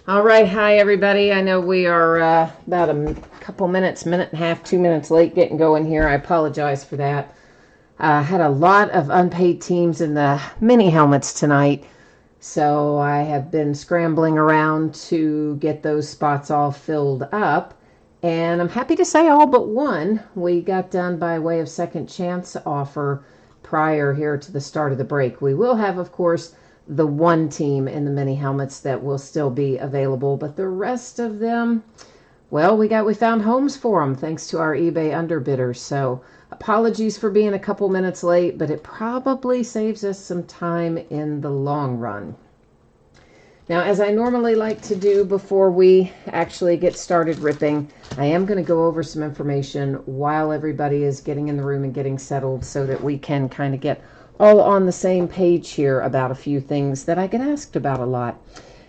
All right, hi everybody. I know we are about a couple minutes, minute and a half, 2 minutes late getting going here. I apologize for that. Had a lot of unpaid teams in the mini helmets tonight, so I have been scrambling around to get those spots all filled up. And I'm happy to say all but one we got done by way of second chance offer prior here to the start of the break. We will have, of course, the one team in the mini helmets that will still be available, but the rest of them, well, we found homes for them thanks to our eBay underbidders. So apologies for being a couple minutes late, but it probably saves us some time in the long run. Now, as I normally like to do before we actually get started ripping, I am going to go over some information while everybody is getting in the room and getting settled so that we can kind of get all on the same page here about a few things that I get asked about a lot.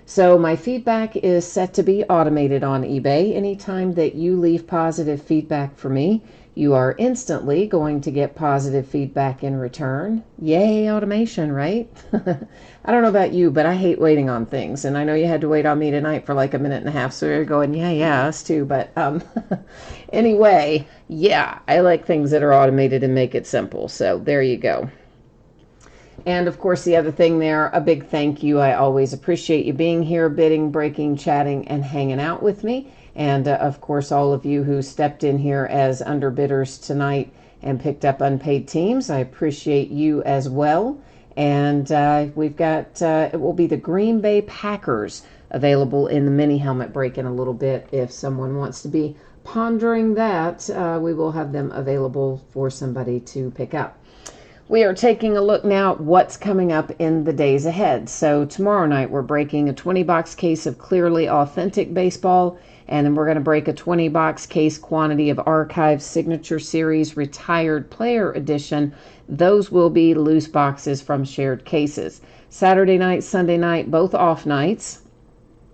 So my feedback is set to be automated on eBay. Anytime that you leave positive feedback for me, you are instantly going to get positive feedback in return. Yay, automation, right? I don't know about you, but I hate waiting on things. And I know you had to wait on me tonight for like a minute and a half, so you're going, yeah, us too. But anyway, yeah, I like things that are automated and make it simple. So there you go. And of course, the other thing there, a big thank you. I always appreciate you being here, bidding, breaking, chatting, and hanging out with me. And of course, all of you who stepped in here as underbidders tonight and picked up unpaid teams, I appreciate you as well. And we've got, it will be the Green Bay Packers available in the mini helmet break in a little bit. If someone wants to be pondering that, we will have them available for somebody to pick up. We are taking a look now at what's coming up in the days ahead. So tomorrow night we're breaking a 20-box case of Clearly Authentic Baseball, and then we're going to break a 20-box case quantity of Archive Signature Series Retired Player Edition. Those will be loose boxes from shared cases. Saturday night, Sunday night, both off nights.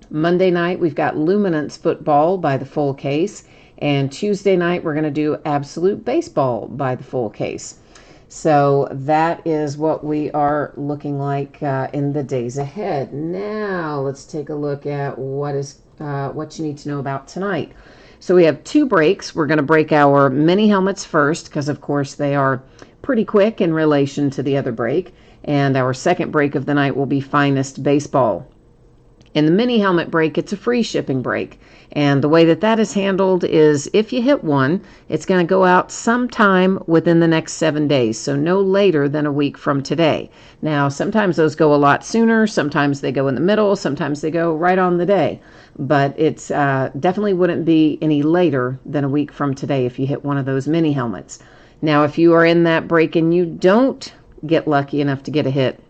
Monday night we've got Luminance Football by the full case, and Tuesday night we're going to do Absolute Baseball by the full case. So that is what we are looking like in the days ahead. Now let's take a look at what you need to know about tonight. So we have two breaks. We're going to break our mini helmets first because, of course, they are pretty quick in relation to the other break. And our second break of the night will be Finest Baseball. In the mini helmet break, it's a free shipping break. And the way that is handled is if you hit one, it's going to go out sometime within the next 7 days, so no later than a week from today. Now, sometimes those go a lot sooner, sometimes they go in the middle, sometimes they go right on the day. But it's definitely wouldn't be any later than a week from today if you hit one of those mini helmets. Now, if you are in that break and you don't get lucky enough to get a hit,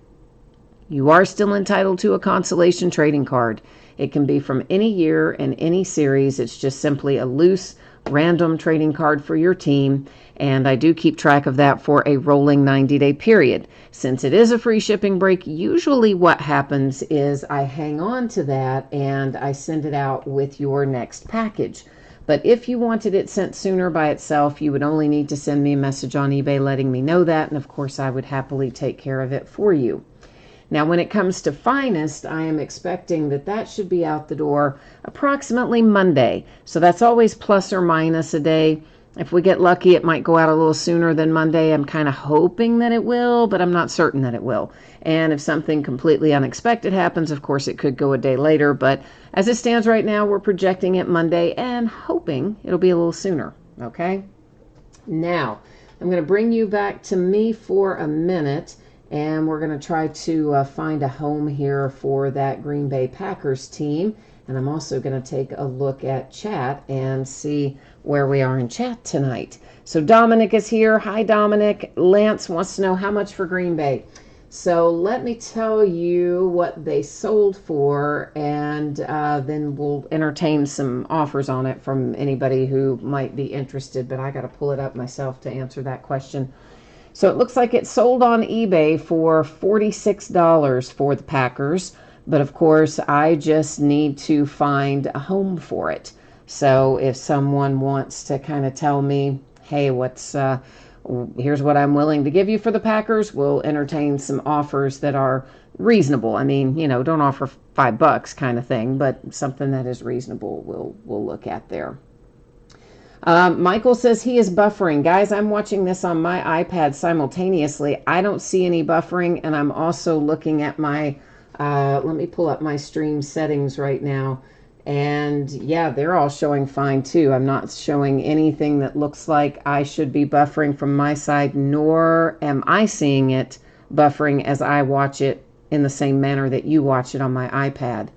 you are still entitled to a consolation trading card. It can be from any year and any series. It's just simply a loose, random trading card for your team, and I do keep track of that for a rolling 90-day period. Since it is a free shipping break, usually what happens is I hang on to that and I send it out with your next package. But if you wanted it sent sooner by itself, you would only need to send me a message on eBay letting me know that, and of course I would happily take care of it for you. Now, when it comes to Finest, I am expecting that should be out the door approximately Monday. So that's always plus or minus a day. If we get lucky, it might go out a little sooner than Monday. I'm kind of hoping that it will, but I'm not certain that it will. And if something completely unexpected happens, of course, it could go a day later. But as it stands right now, we're projecting it Monday and hoping it'll be a little sooner. Okay? Now, I'm going to bring you back to me for a minute. And we're going to try to find a home here for that Green Bay Packers team. And I'm also going to take a look at chat and see where we are in chat tonight. So Dominic is here. Hi, Dominic. Lance wants to know how much for Green Bay. So let me tell you what they sold for, and then we'll entertain some offers on it from anybody who might be interested. But I got to pull it up myself to answer that question. So it looks like it sold on eBay for $46 for the Packers. But of course, I just need to find a home for it. So if someone wants to kind of tell me, hey, here's what I'm willing to give you for the Packers, we'll entertain some offers that are reasonable. I mean, don't offer $5 kind of thing, but something that is reasonable we'll look at there. Michael says he is buffering. Guys, I'm watching this on my iPad simultaneously. I don't see any buffering, and I'm also looking at my, let me pull up my stream settings right now. And yeah, they're all showing fine too. I'm not showing anything that looks like I should be buffering from my side, nor am I seeing it buffering as I watch it in the same manner that you watch it on my iPad.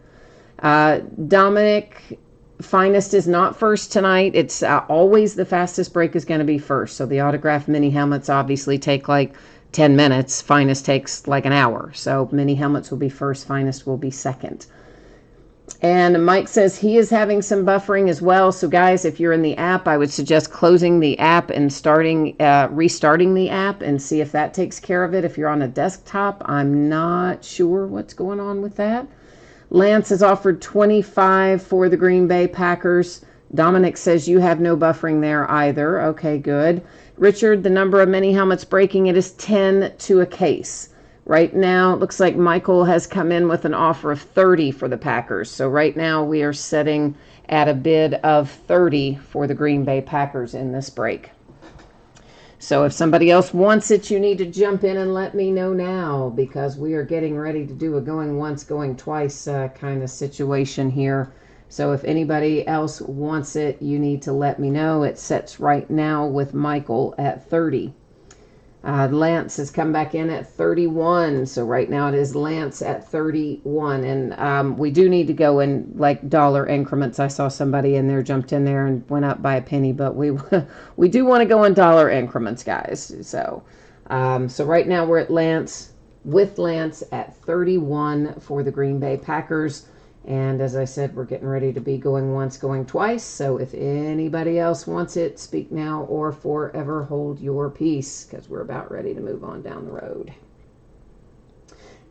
Dominic, Finest is not first tonight. It's always the fastest break is going to be first. So the autographed mini helmets obviously take like 10 minutes. Finest takes like an hour. So mini helmets will be first. Finest will be second. And Mike says he is having some buffering as well. So guys, if you're in the app, I would suggest closing the app and restarting the app and see if that takes care of it. If you're on a desktop, I'm not sure what's going on with that. Lance has offered 25 for the Green Bay Packers. Dominic says you have no buffering there either. Okay, good. Richard, the number of mini helmets breaking, it is 10 to a case. Right now, it looks like Michael has come in with an offer of 30 for the Packers. So right now we are sitting at a bid of 30 for the Green Bay Packers in this break. So if somebody else wants it, you need to jump in and let me know now, because we are getting ready to do a going once, going twice kind of situation here. So if anybody else wants it, you need to let me know. It sets right now with Michael at 30. Lance has come back in at 31. So right now it is Lance at 31. And we do need to go in like dollar increments. I saw somebody in there jumped in there and went up by a penny, but we do want to go in dollar increments, guys. So right now we're at Lance at 31 for the Green Bay Packers. And as I said, we're getting ready to be going once, going twice. So if anybody else wants it, speak now or forever hold your peace, because we're about ready to move on down the road.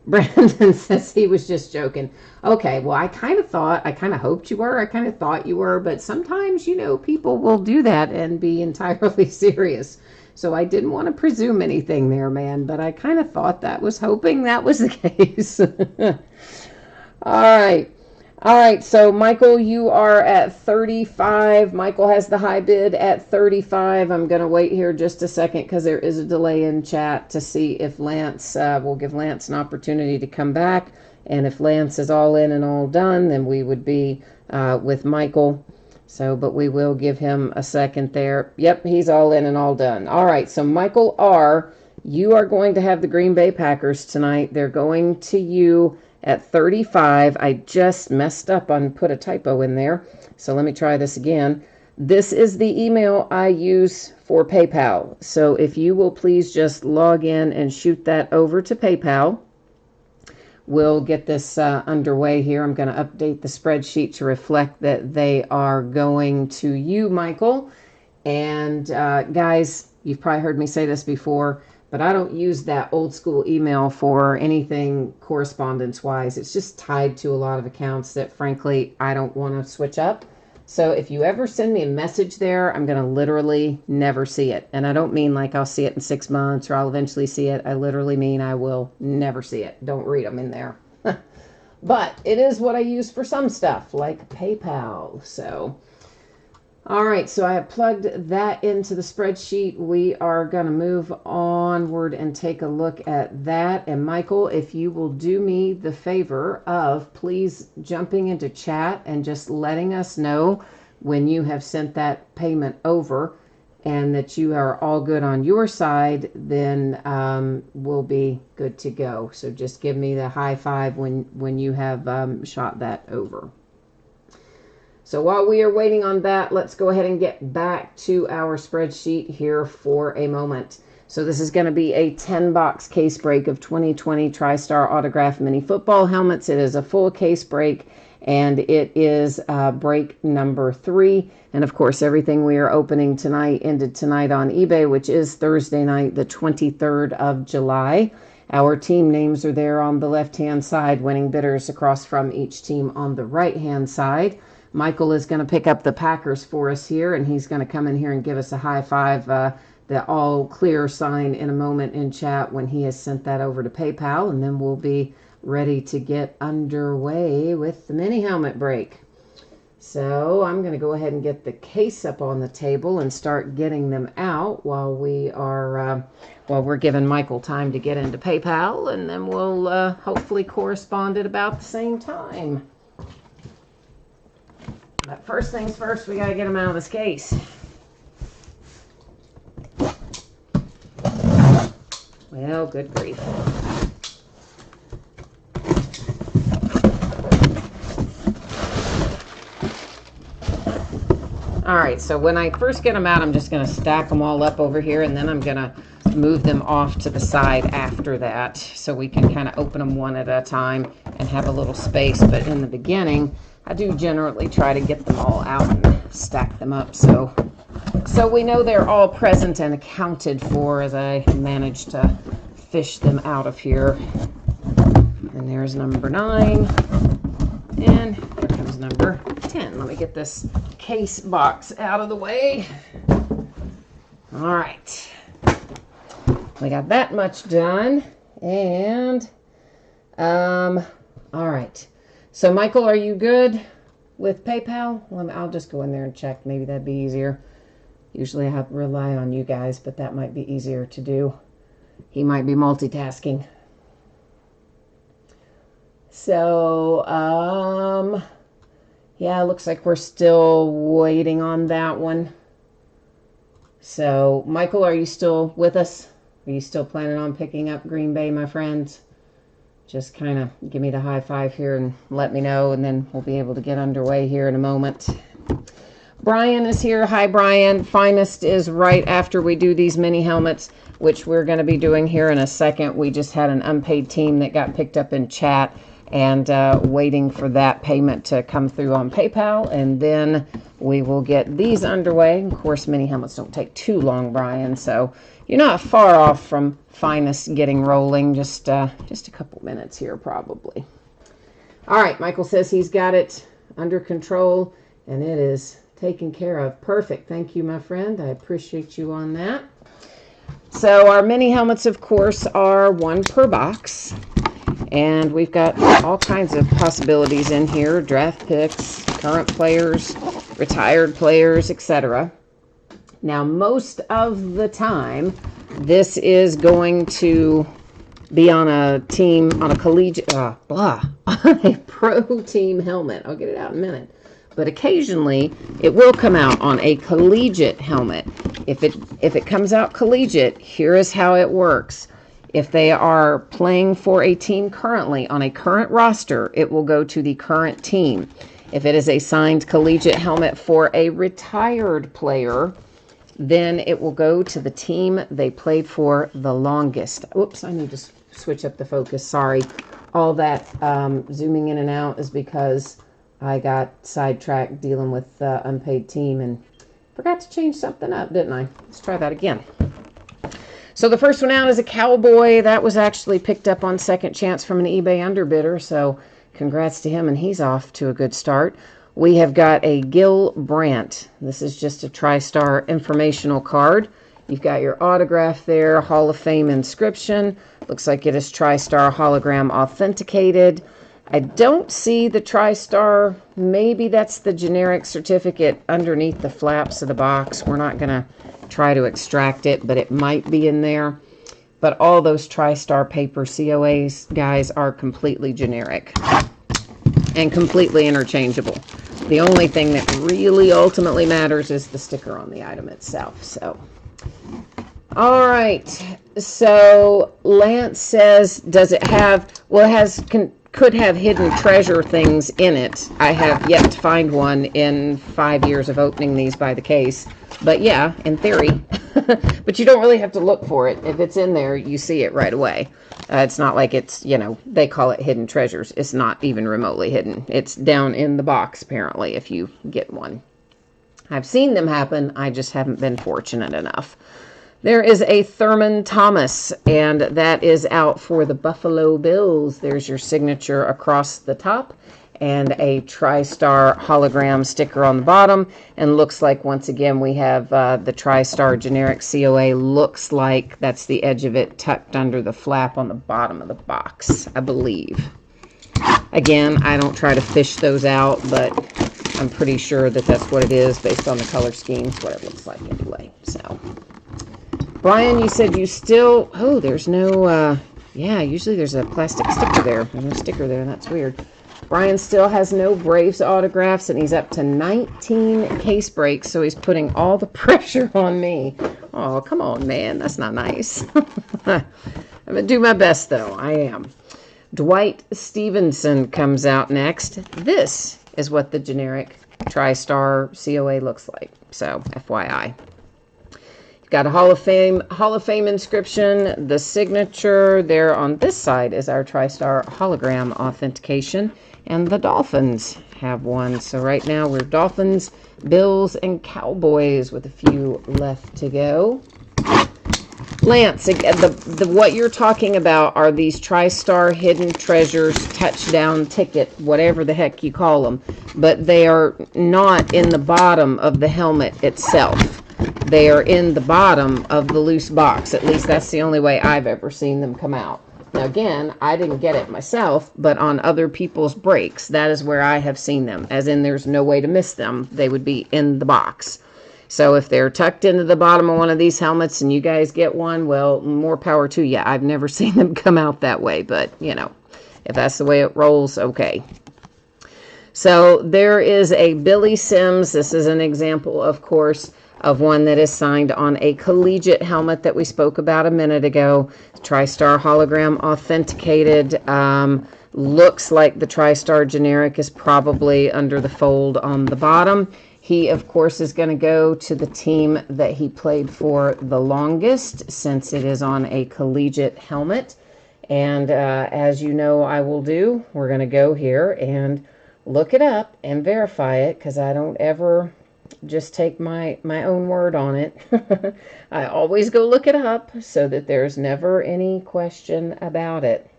Brandon says he was just joking. Okay, well, I kind of hoped you were. I kind of thought you were. But sometimes, people will do that and be entirely serious. So I didn't want to presume anything there, man. But I kind of thought hoping that was the case. All right, so Michael, you are at 35. Michael has the high bid at 35. I'm going to wait here just a second because there is a delay in chat to see if Lance, we'll give Lance an opportunity to come back. And if Lance is all in and all done, then we would be with Michael. So, but we will give him a second there. Yep, he's all in and all done. All right, so Michael R., you are going to have the Green Bay Packers tonight. They're going to you at 35. I just messed up on put a typo in there. So let me try this again. This is the email I use for PayPal. So if you will please just log in and shoot that over to PayPal, we'll get this underway here. I'm going to update the spreadsheet to reflect that they are going to you, Michael. And guys, you've probably heard me say this before, but I don't use that old school email for anything correspondence-wise. It's just tied to a lot of accounts that, frankly, I don't want to switch up. So if you ever send me a message there, I'm going to literally never see it. And I don't mean like I'll see it in 6 months or I'll eventually see it. I literally mean I will never see it. Don't read them in there. But it is what I use for some stuff, like PayPal. So... all right, so I have plugged that into the spreadsheet. We are going to move onward and take a look at that. And Michael, if you will do me the favor of please jumping into chat and just letting us know when you have sent that payment over and that you are all good on your side, then we'll be good to go. So just give me the high five when you have shot that over. So while we are waiting on that, let's go ahead and get back to our spreadsheet here for a moment. So this is going to be a 10-box case break of 2020 TriStar Autograph Mini Football Helmets. It is a full case break, and it is break number 3. And of course, everything we are opening tonight ended tonight on eBay, which is Thursday night, the 23rd of July. Our team names are there on the left-hand side, winning bidders across from each team on the right-hand side. Michael is going to pick up the Packers for us here, and he's going to come in here and give us a high five, the all clear sign in a moment in chat when he has sent that over to PayPal, and then we'll be ready to get underway with the mini helmet break. So I'm going to go ahead and get the case up on the table and start getting them out while we're giving Michael time to get into PayPal, and then we'll hopefully correspond at about the same time. But first things first, we got to get them out of this case. Well, good grief. All right, so when I first get them out, I'm just going to stack them all up over here, and then I'm going to move them off to the side after that so we can kind of open them one at a time and have a little space. But in the beginning, I do generally try to get them all out and stack them up so we know they're all present and accounted for as I manage to fish them out of here. And there's number 9. And here comes number 10. Let me get this case box out of the way. All right. We got that much done. And, all right. So, Michael, are you good with PayPal? I'll just go in there and check. Maybe that'd be easier. Usually I have to rely on you guys, but that might be easier to do. He might be multitasking. So, yeah, it looks like we're still waiting on that one. So, Michael, are you still with us? Are you still planning on picking up Green Bay, my friends? Just kind of give me the high five here and let me know, and then we'll be able to get underway here in a moment. Brian is here. Hi, Brian. Finest is right after we do these mini helmets, which we're going to be doing here in a second. We just had an unpaid team that got picked up in chat, and waiting for that payment to come through on PayPal, and then we will get these underway. Of course, mini helmets don't take too long, Brian, so you're not far off from Finest getting rolling. Just a couple minutes here, probably. All right, Michael says he's got it under control, and it is taken care of. Perfect. Thank you, my friend. I appreciate you on that. So our mini helmets, of course, are 1 per box. And we've got all kinds of possibilities in here. Draft picks, current players, retired players, etc. Now, most of the time, this is going to be on a team, on a collegiate, on a pro team helmet. I'll get it out in a minute. But occasionally, it will come out on a collegiate helmet. If it comes out collegiate, here is how it works. If they are playing for a team currently on a current roster, it will go to the current team. If it is a signed collegiate helmet for a retired player, then it will go to the team they played for the longest. Oops, I need to switch up the focus. Sorry. All that zooming in and out is because I got sidetracked dealing with the unpaid team and forgot to change something up, didn't I? Let's try that again. So the first one out is a Cowboy. That was actually picked up on second chance from an eBay underbidder, so congrats to him, and he's off to a good start. We have got a Gil Brandt. This is just a TriStar informational card. You've got your autograph there, Hall of Fame inscription. Looks like it is TriStar hologram authenticated. I don't see the TriStar. Maybe that's the generic certificate underneath the flaps of the box. We're not going to try to extract it, but it might be in there. But all those TriStar paper COAs, guys, are completely generic and completely interchangeable. The only thing that really ultimately matters is the sticker on the item itself. So, all right. So Lance says, does it have, well, could have hidden treasure things in it. I have yet to find one in 5 years of opening these by the case. But yeah, in theory. But you don't really have to look for it. If it's in there, you see it right away. It's not like it's, they call it hidden treasures. It's not even remotely hidden. It's down in the box, apparently, if you get one. I've seen them happen. I just haven't been fortunate enough. There is a Thurman Thomas, and that is out for the Buffalo Bills. There's your signature across the top. and a TriStar hologram sticker on the bottom. And looks like, once again, we have the TriStar generic COA. Looks like that's the edge of it tucked under the flap on the bottom of the box, I believe. Again, I don't try to fish those out, but I'm pretty sure that that's what it is based on the color scheme. It's what it looks like anyway. So, Brian, you said you still... Oh, there's no... yeah, usually there's a plastic sticker there. There's no sticker there. That's weird. Brian still has no Braves autographs, and he's up to 19 case breaks, so he's putting all the pressure on me. Oh, come on, man. That's not nice. I'm going to do my best, though. I am. Dwight Stevenson comes out next. This is what the generic TriStar COA looks like. So, FYI. You've got a Hall of Fame inscription. The signature there on this side is our TriStar hologram authentication. And the Dolphins have one. So right now we're Dolphins, Bills, and Cowboys with a few left to go. Lance, what you're talking about are these TriStar Hidden Treasures touchdown ticket, whatever the heck you call them. But they are not in the bottom of the helmet itself. They are in the bottom of the loose box. At least that's the only way I've ever seen them come out. Now, again, I didn't get it myself, but on other people's breaks, that is where I have seen them. As in, there's no way to miss them. They would be in the box. So if they're tucked into the bottom of one of these helmets and you guys get one, well, more power to you. I've never seen them come out that way, but, you know, if that's the way it rolls, okay. So there is a Billy Sims. This is an example, of course, of one that is signed on a collegiate helmet that we spoke about a minute ago. TriStar hologram authenticated. Looks like the TriStar generic is probably under the fold on the bottom. He, of course, is going to go to the team that he played for the longest, since it is on a collegiate helmet. And as you know I will do, we're going to go here and look it up and verify it, because I don't ever just take my own word on it. I always go look it up so that there's never any question about it.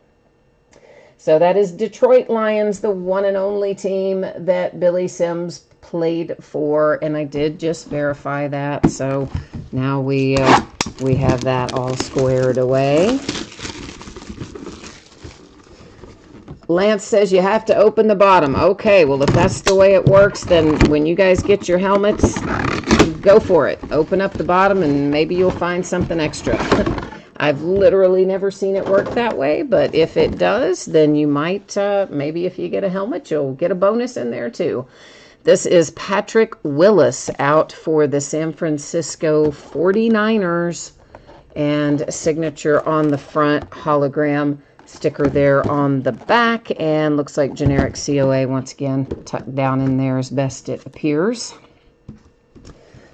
So that is Detroit Lions, the one and only team that Billy Sims played for, and I did just verify that. So now we have that all squared away. Lance says you have to open the bottom. Okay, well, if that's the way it works, then when you guys get your helmets, go for it. Open up the bottom and maybe you'll find something extra. I've literally never seen it work that way, but if it does, then you might, maybe if you get a helmet, you'll get a bonus in there too. This is Patrick Willis out for the San Francisco 49ers, and signature on the front, hologram sticker there on the back, and looks like generic COA once again tucked down in there as best it appears.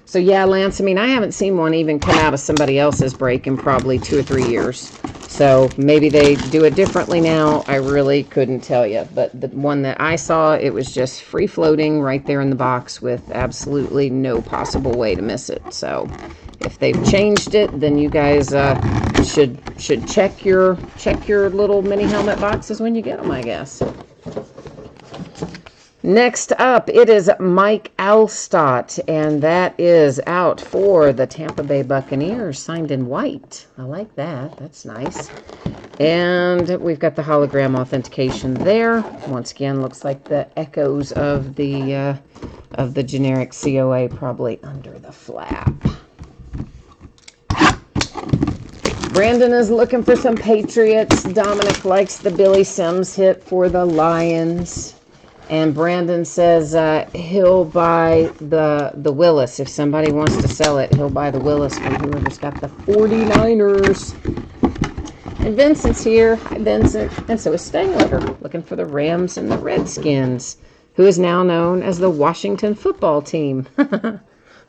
So yeah, Lance, I mean, I haven't seen one even come out of somebody else's break in probably 2 or 3 years. So maybe they do it differently now. I really couldn't tell you. But the one that I saw, it was just free floating right there in the box with absolutely no possible way to miss it. So if they've changed it, then you guys should check your little mini helmet boxes when you get them, I guess. Next up, it is Mike Alstott, and that is out for the Tampa Bay Buccaneers, signed in white. I like that. That's nice. And we've got the hologram authentication there. Once again, looks like the echoes of the generic COA probably under the flap. Brandon is looking for some Patriots. Dominic likes the Billy Sims hit for the Lions. And Brandon says he'll buy the Willis. If somebody wants to sell it, he'll buy the Willis from whoever's got the 49ers. And Vincent's here. Hi, Vincent. And so is Stangler, looking for the Rams and the Redskins, who is now known as the Washington football team.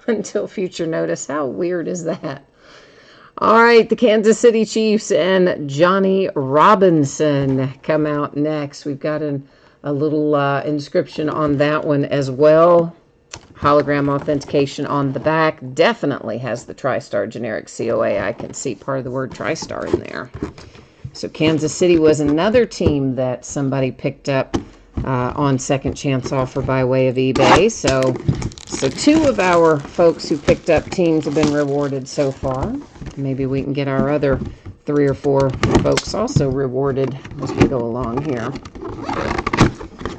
Until future notice. How weird is that? All right, the Kansas City Chiefs and Johnny Robinson come out next. We've got a little inscription on that one as well. Hologram authentication on the back. Definitely has the TriStar generic COA. I can see part of the word TriStar in there. So Kansas City was another team that somebody picked up on second chance offer by way of eBay. So 2 of our folks who picked up teams have been rewarded so far. Maybe we can get our other 3 or 4 folks also rewarded as we go along here.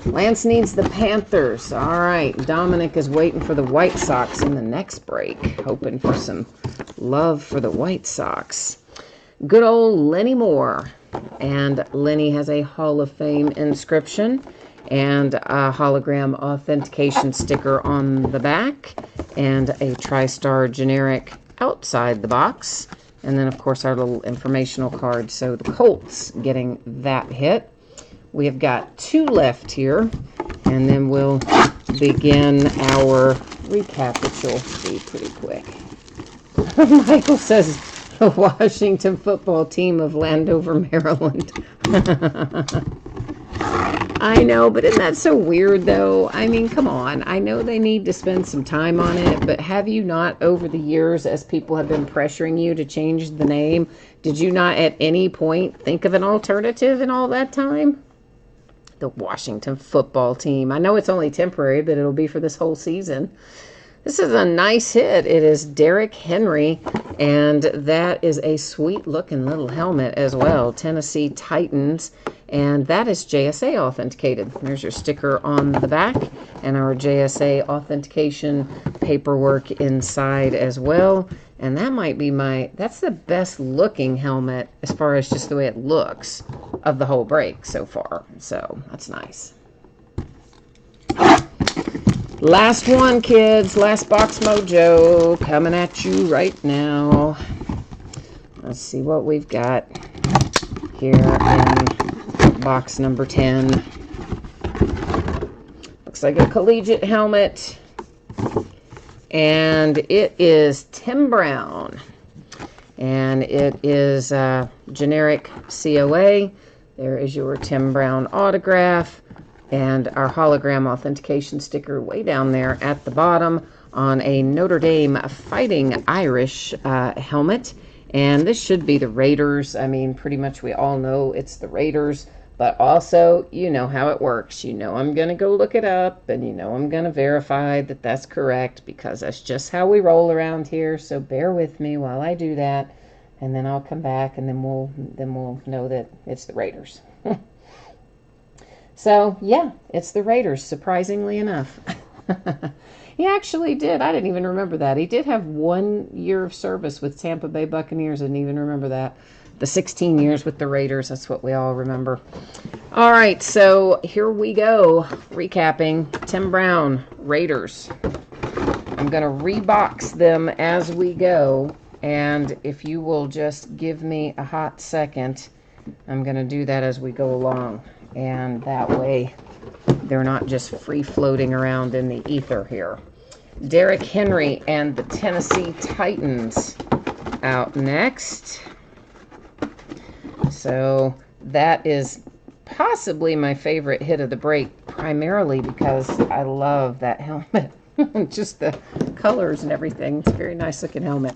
Lance needs the Panthers. All right, Dominic is waiting for the White Sox in the next break, hoping for some love for the White Sox. Good old Lenny Moore. And Lenny has a Hall of Fame inscription and a hologram authentication sticker on the back and a TriStar generic outside the box. And then, of course, our little informational card. So the Colts getting that hit. We have got 2 left here, and then we'll begin our recap, which will be pretty quick. Michael says the Washington football team of Landover, Maryland. I know, but isn't that so weird, though? I mean, come on. I know they need to spend some time on it, but have you not, over the years, as people have been pressuring you to change the name, did you not at any point think of an alternative in all that time? The Washington football team. I know it's only temporary, but it'll be for this whole season. This is a nice hit. It is Derrick Henry, and that is a sweet-looking little helmet as well. Tennessee Titans, and that is JSA authenticated. There's your sticker on the back, and our JSA authentication paperwork inside as well. And that might be that's the best-looking helmet as far as just the way it looks of the whole break so far. So, that's nice. Last one, kids. Last box mojo coming at you right now. Let's see what we've got here in box number 10. Looks like a collegiate helmet. And it is Tim Brown. And it is generic COA. There is your Tim Brown autograph. And our hologram authentication sticker way down there at the bottom on a Notre Dame Fighting Irish helmet. And this should be the Raiders. I mean, pretty much we all know it's the Raiders. But also, you know how it works. You know I'm going to go look it up. And you know I'm going to verify that that's correct. Because that's just how we roll around here. So bear with me while I do that. And then I'll come back and then we'll know that it's the Raiders. So, yeah, it's the Raiders, surprisingly enough. He actually did. I didn't even remember that. He did have 1 year of service with Tampa Bay Buccaneers. I didn't even remember that. The 16 years with the Raiders, that's what we all remember. All right, so here we go. Recapping, Tim Brown, Raiders. I'm going to rebox them as we go. And if you will just give me a hot second, I'm going to do that as we go along. And that way, they're not just free-floating around in the ether here. Derrick Henry and the Tennessee Titans out next. So that is possibly my favorite hit of the break, primarily because I love that helmet. Just the colors and everything. It's a very nice-looking helmet.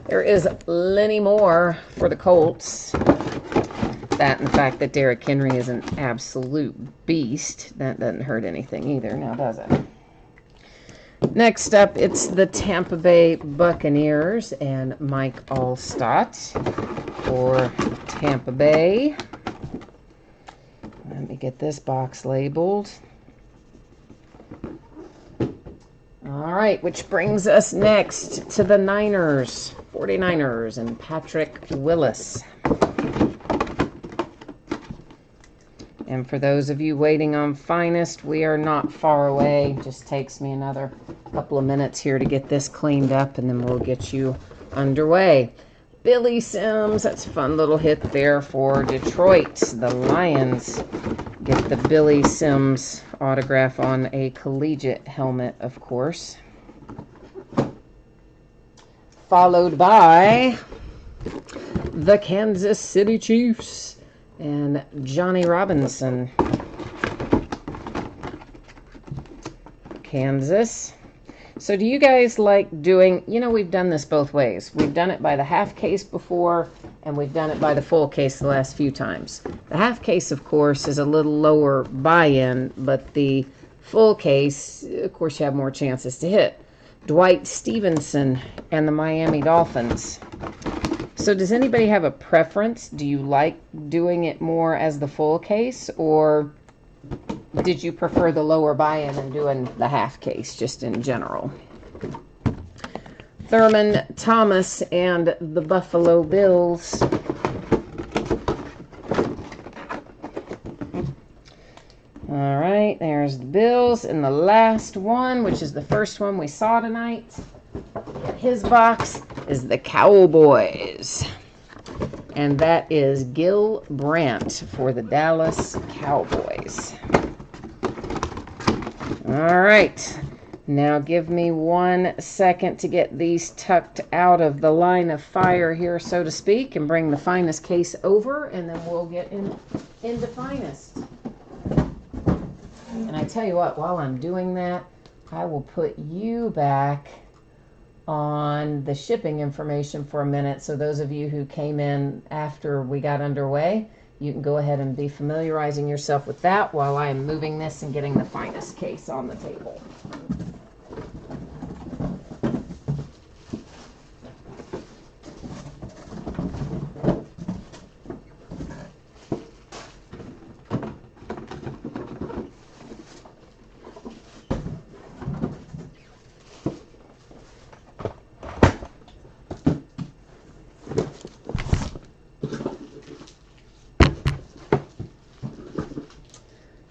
There is Lenny Moore for the Colts. That and the fact that Derrick Henry is an absolute beast, that doesn't hurt anything either, now does it? Next up, it's the Tampa Bay Buccaneers and Mike Alstott for Tampa Bay. Let me get this box labeled. All right, which brings us next to the 49ers, and Patrick Willis. And for those of you waiting on Finest, we are not far away. Just takes me another couple of minutes here to get this cleaned up, and then we'll get you underway. Billy Sims, that's a fun little hit there for Detroit. The Lions get the Billy Sims autograph on a collegiate helmet, of course. Followed by the Kansas City Chiefs and Johnny Robinson. Kansas. So do you guys like doing, we've done this both ways. We've done it by the half case before, and we've done it by the full case the last few times. The half case, of course, is a little lower buy-in, but the full case, of course, you have more chances to hit. Dwight Stevenson and the Miami Dolphins. So does anybody have a preference? Do you like doing it more as the full case, or did you prefer the lower buy-in and doing the half case just in general? Thurman Thomas and the Buffalo Bills. All right, there's the Bills. And the last one, which is the first one we saw tonight, his box is the Cowboys. And that is Gil Brandt for the Dallas Cowboys. All right, now give me 1 second to get these tucked out of the line of fire here, so to speak, and bring the finest case over, and then we'll get into finest. And I tell you what, while I'm doing that, I will put you back on the shipping information for a minute. So those of you who came in after we got underway, you can go ahead and be familiarizing yourself with that while I am moving this and getting the finest case on the table.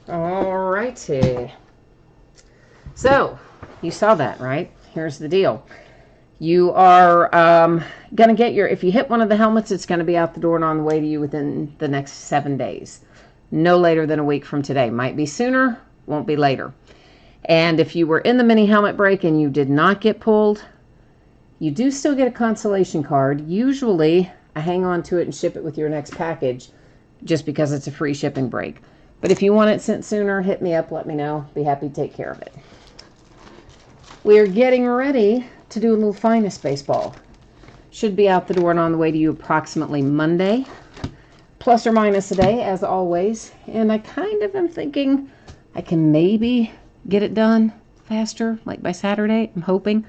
Alrighty. So, you saw that, right? Here's the deal. You are going to get if you hit one of the helmets, it's going to be out the door and on the way to you within the next 7 days. No later than a week from today. Might be sooner, won't be later. And if you were in the mini helmet break and you did not get pulled, you do still get a consolation card. Usually, I hang on to it and ship it with your next package just because it's a free shipping break. But if you want it sent sooner, hit me up, let me know. Be happy to take care of it. We're getting ready to do a little finest baseball. Should be out the door and on the way to you approximately Monday. Plus or minus a day, as always. And I kind of am thinking I can maybe get it done faster, like by Saturday, I'm hoping.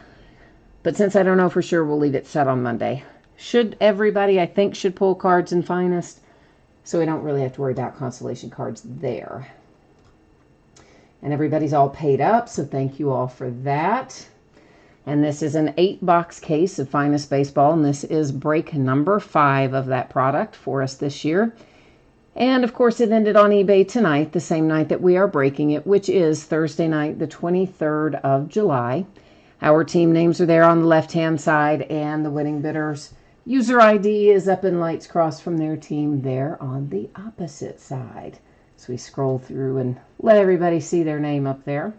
But since I don't know for sure, we'll leave it set on Monday. Everybody, I think, should pull cards in finest. So we don't really have to worry about consolation cards there. And everybody's all paid up, so thank you all for that. And this is an 8-box case of Finest Baseball, and this is break number 5 of that product for us this year. And, of course, it ended on eBay tonight, the same night that we are breaking it, which is Thursday night, the 23rd of July. Our team names are there on the left-hand side, and the winning bidders' user ID is up in lights crossed from their team there on the opposite side. So we scroll through and let everybody see their name up there.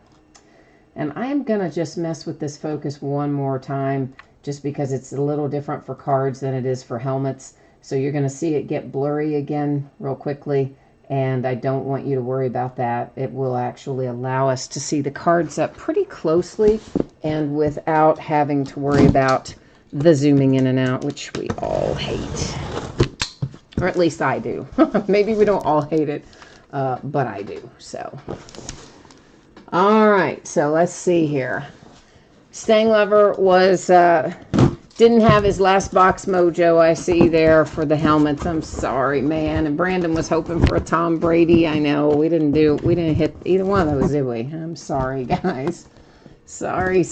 And I'm going to just mess with this focus one more time just because it's a little different for cards than it is for helmets. So you're going to see it get blurry again real quickly. And I don't want you to worry about that. It will actually allow us to see the cards up pretty closely and without having to worry about the zooming in and out, which we all hate. Or at least I do. Maybe we don't all hate it, but I do. So, all right. So let's see here. Stanglover didn't have his last box mojo. I see there for the helmets. I'm sorry, man. And Brandon was hoping for a Tom Brady. I know we didn't hit either one of those, did we? I'm sorry, guys. Sorry.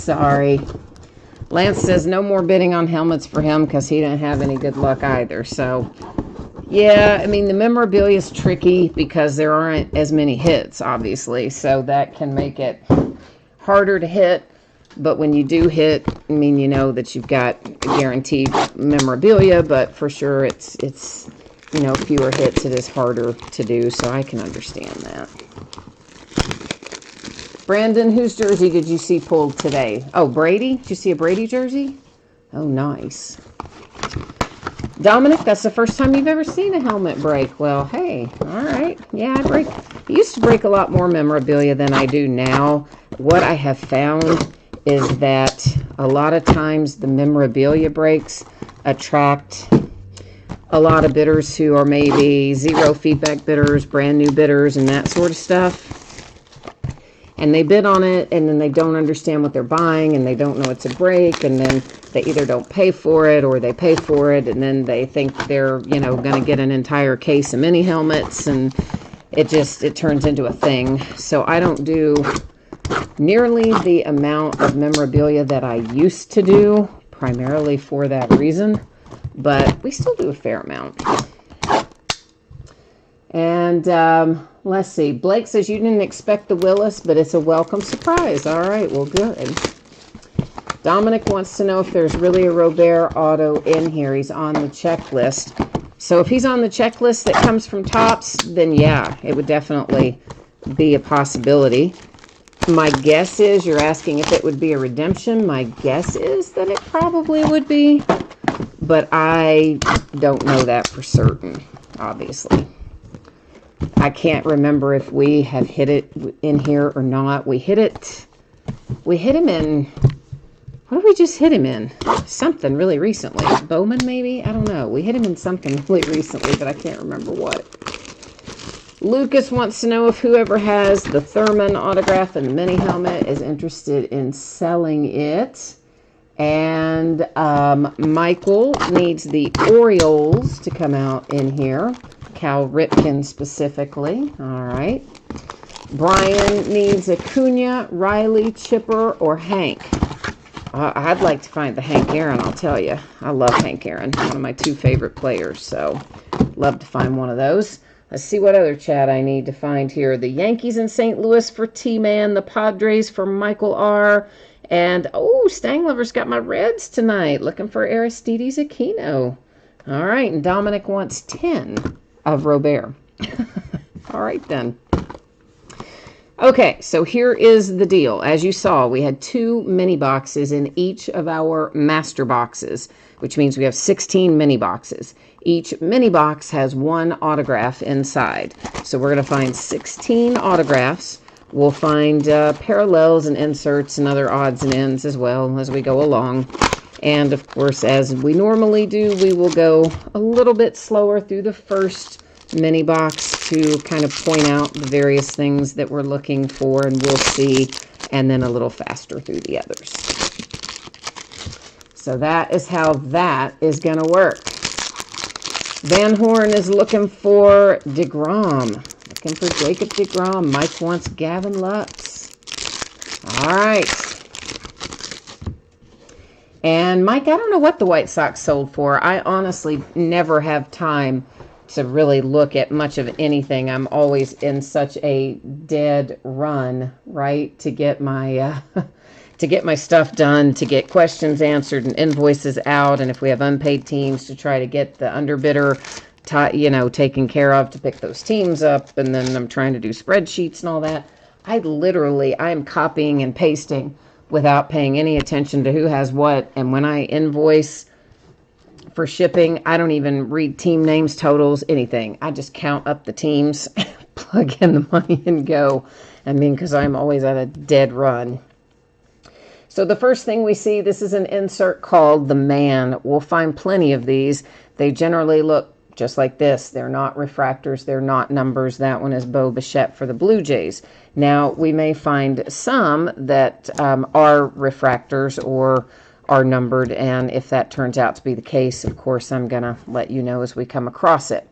Lance says no more bidding on helmets for him because he didn't have any good luck either. So, yeah, I mean, the memorabilia is tricky because there aren't as many hits, obviously. So that can make it harder to hit. But when you do hit, I mean, you know that you've got guaranteed memorabilia. But for sure, it's fewer hits. It is harder to do. So I can understand that. Brandon, whose jersey did you see pulled today? Oh, Brady? Did you see a Brady jersey? Oh, nice. Dominic, that's the first time you've ever seen a helmet break. Well, hey, all right. Yeah, I used to break a lot more memorabilia than I do now. What I have found is that a lot of times the memorabilia breaks attract a lot of bidders who are maybe zero feedback bidders, brand new bidders, and that sort of stuff. And they bid on it, and then they don't understand what they're buying, and they don't know it's a break, and then they either don't pay for it, or they pay for it, and then they think they're, going to get an entire case of mini helmets, and it turns into a thing. So I don't do nearly the amount of memorabilia that I used to do, primarily for that reason, but we still do a fair amount. And let's see. Blake says you didn't expect the Willis, but it's a welcome surprise. All right, well, good. Dominic wants to know if there's really a Robert auto in here. He's on the checklist. So if he's on the checklist that comes from Topps, then yeah, it would definitely be a possibility. My guess is you're asking if it would be a redemption. My guess is that it probably would be, but I don't know that for certain, obviously. I can't remember if we have hit it in here or not. We hit him in, what did we just hit him in? Something really recently. Bowman, maybe? I don't know. We hit him in something really recently, but I can't remember what. Lucas wants to know if whoever has the Thurman autograph and the mini helmet is interested in selling it. And Michael needs the Orioles to come out in here. Cal Ripken specifically. All right. Brian needs Acuna, Riley, Chipper, or Hank. I'd like to find the Hank Aaron, I'll tell you. I love Hank Aaron. One of my 2 favorite players. So, love to find one of those. Let's see what other chat I need to find here. The Yankees in St. Louis for T-Man. The Padres for Michael R. And, oh, Stanglover's got my Reds tonight. Looking for Aristides Aquino. All right, and Dominic wants 10 of Robert. All right, then. Okay, so here is the deal. As you saw, we had 2 mini boxes in each of our master boxes, which means we have 16 mini boxes. Each mini box has 1 autograph inside. So we're going to find 16 autographs. We'll find parallels and inserts and other odds and ends as well as we go along. And, of course, as we normally do, we will go a little bit slower through the first mini box to kind of point out the various things that we're looking for, and we'll see, and then a little faster through the others. So that is how that is going to work. Van Horn is looking for DeGrom. Looking for Jacob DeGrom. Mike wants Gavin Lux. All right. And Mike, I don't know what the White Sox sold for. I honestly never have time to really look at much of anything. I'm always in such a dead run, right, to get my stuff done, to get questions answered and invoices out, and if we have unpaid teams, to try to get the underbidder, taken care of, to pick those teams up, and then I'm trying to do spreadsheets and all that. I'm copying and pasting without paying any attention to who has what, and when I invoice for shipping, I don't even read team names, totals, anything. I just count up the teams, plug in the money, and go. Because I'm always at a dead run. So the first thing we see, this is an insert called The Man. We'll find plenty of these. They generally look just like this. They're not refractors. They're not numbers. That one is Bo Bichette for the Blue Jays. Now, we may find some that are refractors or are numbered, and if that turns out to be the case, of course, I'm going to let you know as we come across it.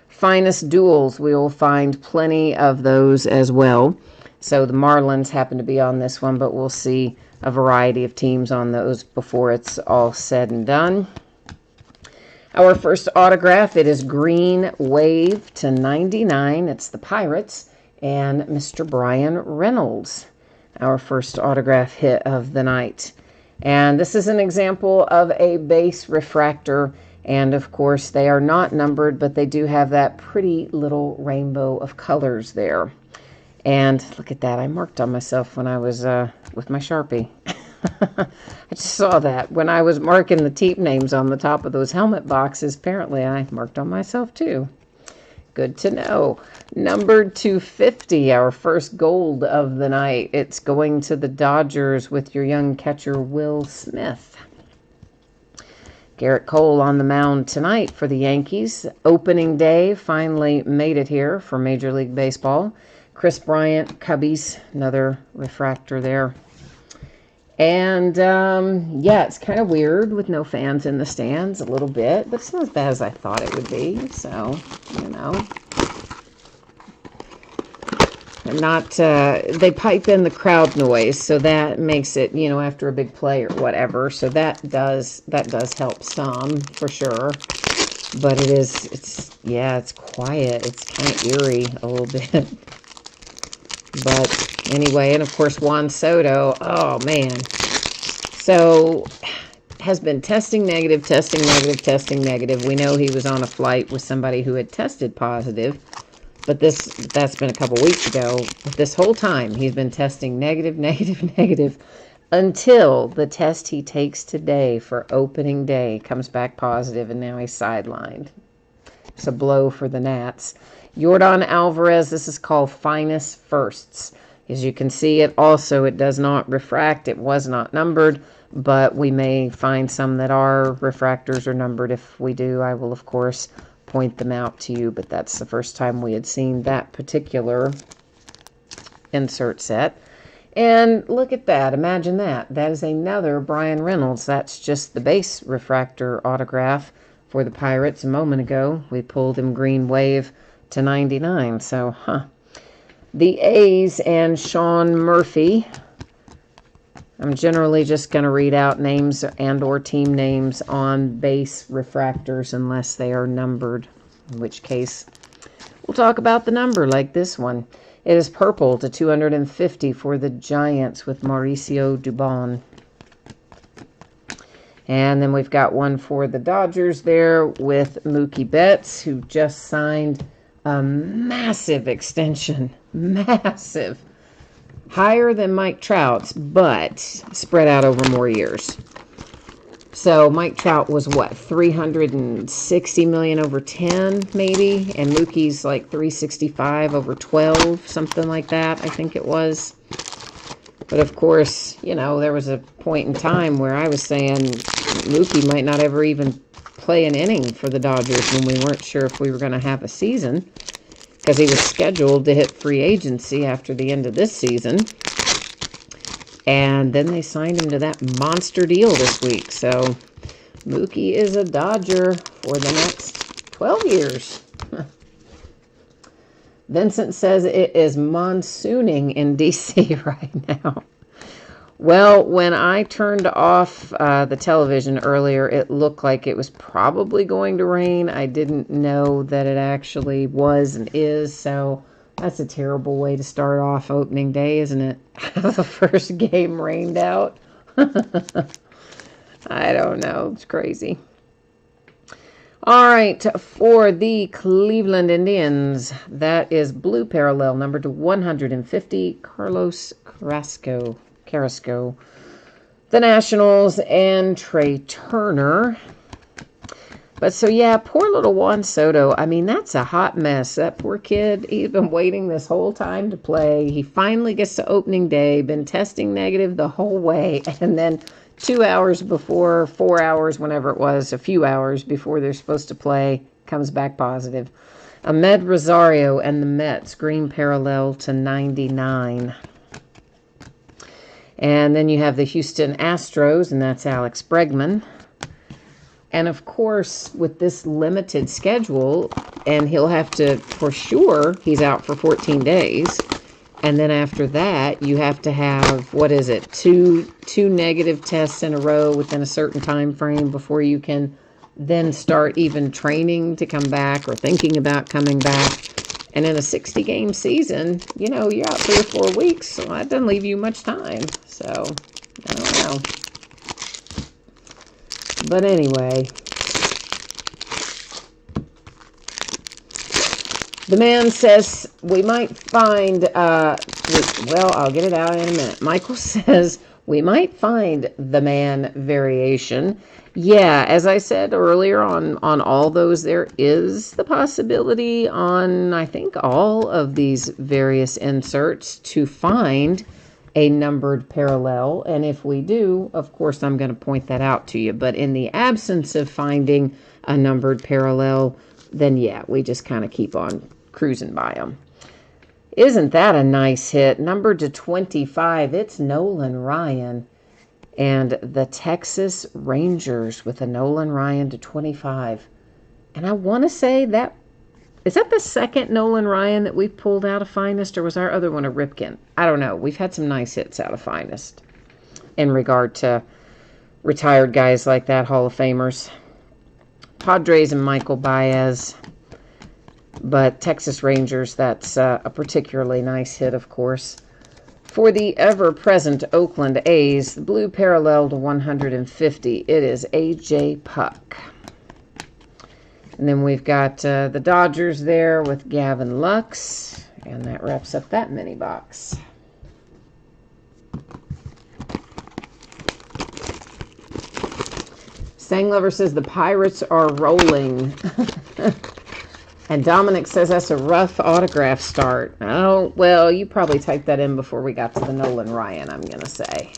Finest duels, we will find plenty of those as well. So the Marlins happen to be on this one, but we'll see a variety of teams on those before it's all said and done. Our first autograph, it is Green Wave to 99. It's the Pirates and Mr. Brian Reynolds. Our first autograph hit of the night. And this is an example of a base refractor. And of course, they are not numbered, but they do have that pretty little rainbow of colors there. And look at that. I marked on myself when I was with my Sharpie. I just saw that. When I was marking the team names on the top of those helmet boxes, apparently I marked on myself too. Good to know. Numbered 250, our first gold of the night. It's going to the Dodgers with your young catcher, Will Smith. Garrett Cole on the mound tonight for the Yankees. Opening day finally made it here for Major League Baseball. Chris Bryant, Cubbies, another refractor there. And, yeah, it's kind of weird with no fans in the stands a little bit, but it's not as bad as I thought it would be, so, you know. Not, they pipe in the crowd noise, so that makes it, you know, after a big play or whatever, so that does help some, for sure. But it's quiet, it's kind of eerie a little bit. But anyway, and of course Juan Soto, oh man, so has been testing negative. We know he was on a flight with somebody who had tested positive, but that's been a couple weeks ago. But this whole time he's been testing negative until the test he takes today for opening day comes back positive, and now he's sidelined. It's a blow for the Nats. Yordan Alvarez, this is called Finest Firsts. As you can see, it does not refract. It was not numbered, but we may find some that are refractors or numbered. If we do, I will, of course, point them out to you, but that's the first time we had seen that particular insert set. And look at that. Imagine that. That is another Brian Reynolds. That's just the base refractor autograph for the Pirates a moment ago. We pulled him green wave to 99. So, The A's and Sean Murphy. I'm generally just going to read out names and or team names on base refractors unless they are numbered, in which case we'll talk about the number like this one. It is purple to 250 for the Giants with Mauricio Dubon. And then we've got one for the Dodgers there with Mookie Betts, who just signed a massive extension. Massive. Higher than Mike Trout's, but spread out over more years. So Mike Trout was what, $360 million over 10 maybe, and Mookie's like $365 over 12, something like that, I think it was. But of course, you know, there was a point in time where I was saying Mookie might not ever even play an inning for the Dodgers when we weren't sure if we were going to have a season, because he was scheduled to hit free agency after the end of this season. And then they signed him to that monster deal this week. So Mookie is a Dodger for the next 12 years. Vincent says it is monsooning in D.C. right now. Well, when I turned off the television earlier, it looked like it was probably going to rain. I didn't know that it actually was and is, so that's a terrible way to start off opening day, isn't it? The first game rained out. I don't know. It's crazy. All right, for the Cleveland Indians, that is blue parallel, number to 150, Carlos Carrasco. The Nationals and Trey Turner. But so, yeah, poor little Juan Soto. I mean, that's a hot mess. That poor kid, he's been waiting this whole time to play. He finally gets to opening day, been testing negative the whole way. And then 2 hours before, 4 hours, whenever it was, a few hours before they're supposed to play, comes back positive. Ahmed Rosario and the Mets, green parallel to 99. And then you have the Houston Astros, and that's Alex Bregman. And of course, with this limited schedule, and he'll have to, for sure, he's out for 14 days. And then after that, you have to have, what is it, two negative tests in a row within a certain time frame before you can then start even training to come back or thinking about coming back. And in a 60-game season, you know, you're out 3 or 4 weeks, so that doesn't leave you much time. So, I don't know. But anyway, the man says we might find, well, I'll get it out in a minute. Michael says We might find the man variation. Yeah, as I said earlier on all those, there is the possibility on, I think, all of these various inserts to find a numbered parallel. And if we do, of course, I'm going to point that out to you. But in the absence of finding a numbered parallel, then yeah, we just kind of keep on cruising by them. Isn't that a nice hit? Numbered to 25, it's Nolan Ryan and the Texas Rangers with a Nolan Ryan to 25. And I want to say that, is that the second Nolan Ryan that we pulled out of Finest, or was our other one a Ripken? I don't know. We've had some nice hits out of Finest in regard to retired guys like that, Hall of Famers. Padres and Michael Baez. But Texas Rangers, that's a particularly nice hit, of course. For the ever-present Oakland A's, the blue parallel to 150, it is A.J. Puck. And then we've got the Dodgers there with Gavin Lux, and that wraps up that mini box. Sang Lover says the Pirates are rolling. And Dominic says that's a rough autograph start. Oh, well, you probably typed that in before we got to the Nolan Ryan, I'm going to say.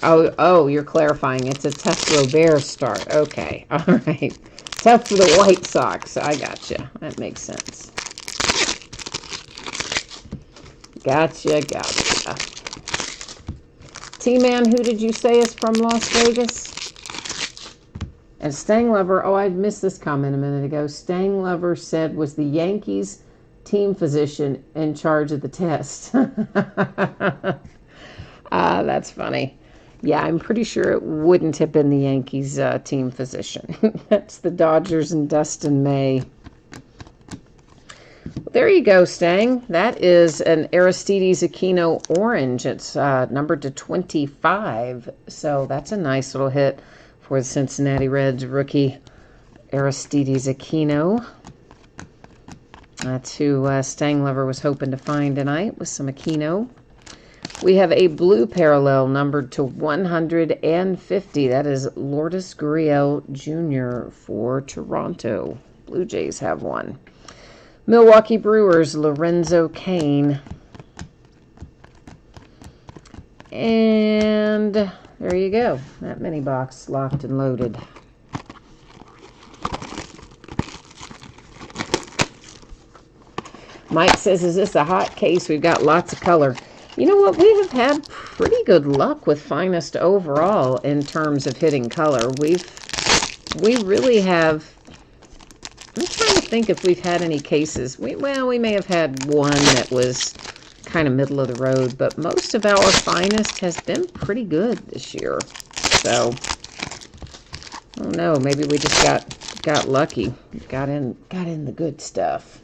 Oh, you're clarifying. It's a Tess Robert start. Okay, all right. Tough for the White Sox. I gotcha. That makes sense. Gotcha. T-Man, who did you say is from Las Vegas? And Stang Lover, oh, I missed this comment a minute ago. Stang Lover said was the Yankees team physician in charge of the test. That's funny. Yeah, I'm pretty sure it wouldn't have been the Yankees team physician. That's the Dodgers and Dustin May. Well, there you go, Stang. That is an Aristides Aquino orange. It's numbered to 25. So that's a nice little hit for the Cincinnati Reds rookie Aristides Aquino. That's who Stang Lover was hoping to find tonight with some Aquino. We have a blue parallel numbered to 150. That is Lourdes Gurriel Jr. for Toronto. Blue Jays have one. Milwaukee Brewers, Lorenzo Cain. And there you go. That mini box locked and loaded. Mike says, is this a hot case? We've got lots of color. You know what? We have had pretty good luck with Finest overall in terms of hitting color. We really have. I'm trying to think if we've had any cases. We may have had one that was kind of middle of the road, but most of our Finest has been pretty good this year. So, I don't know. Maybe we just got lucky. Got in the good stuff.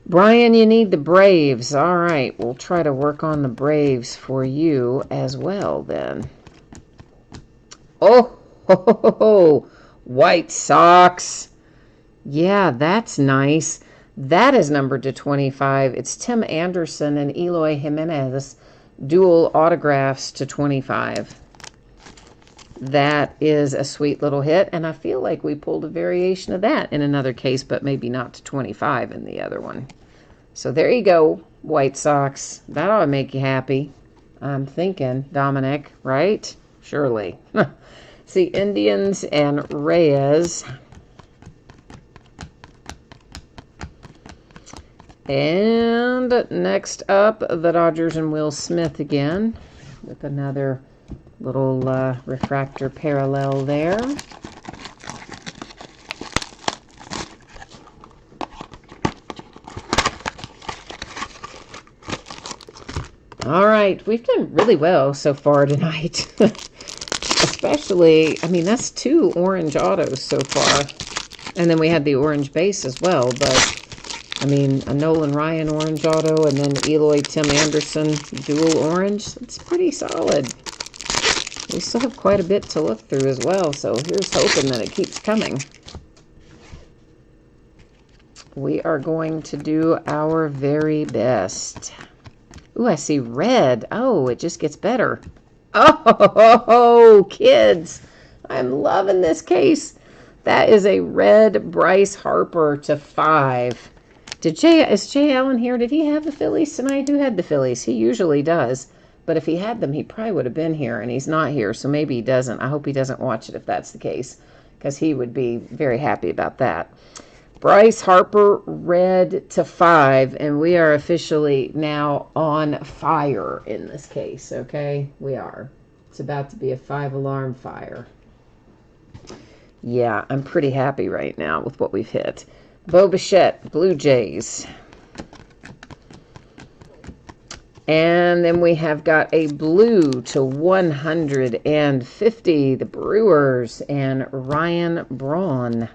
Brian, you need the Braves. All right, we'll try to work on the Braves for you as well then. Oh, ho, ho, ho. White Sox. Yeah, that's nice. That is numbered to 25. It's Tim Anderson and Eloy Jimenez, dual autographs to 25. That is a sweet little hit, and I feel like we pulled a variation of that in another case, but maybe not to 25 in the other one. So there you go, White Sox. That ought to make you happy. I'm thinking, Dominic, right? Surely. See, Indians and Reyes. And next up, the Dodgers and Will Smith again with another little refractor parallel there. All right, we've done really well so far tonight. Especially, I mean, that's 2 orange autos so far. And then we had the orange base as well, but I mean, a Nolan Ryan orange auto and then Eloy Tim Anderson dual orange. It's pretty solid. We still have quite a bit to look through as well, so here's hoping that it keeps coming. We are going to do our very best. Ooh, I see red. Oh, it just gets better. Oh, kids. I'm loving this case. That is a red Bryce Harper to 5. Is Jay Allen here? Did he have the Phillies tonight? Who had the Phillies? He usually does. But if he had them, he probably would have been here, and he's not here, so maybe he doesn't. I hope he doesn't watch it if that's the case, because he would be very happy about that. Bryce Harper, red to 5, and we are officially now on fire in this case, okay? We are. It's about to be a 5-alarm fire. Yeah, I'm pretty happy right now with what we've hit. Bo Bichette, Blue Jays. And then we have got a blue to 150, the Brewers, and Ryan Braun.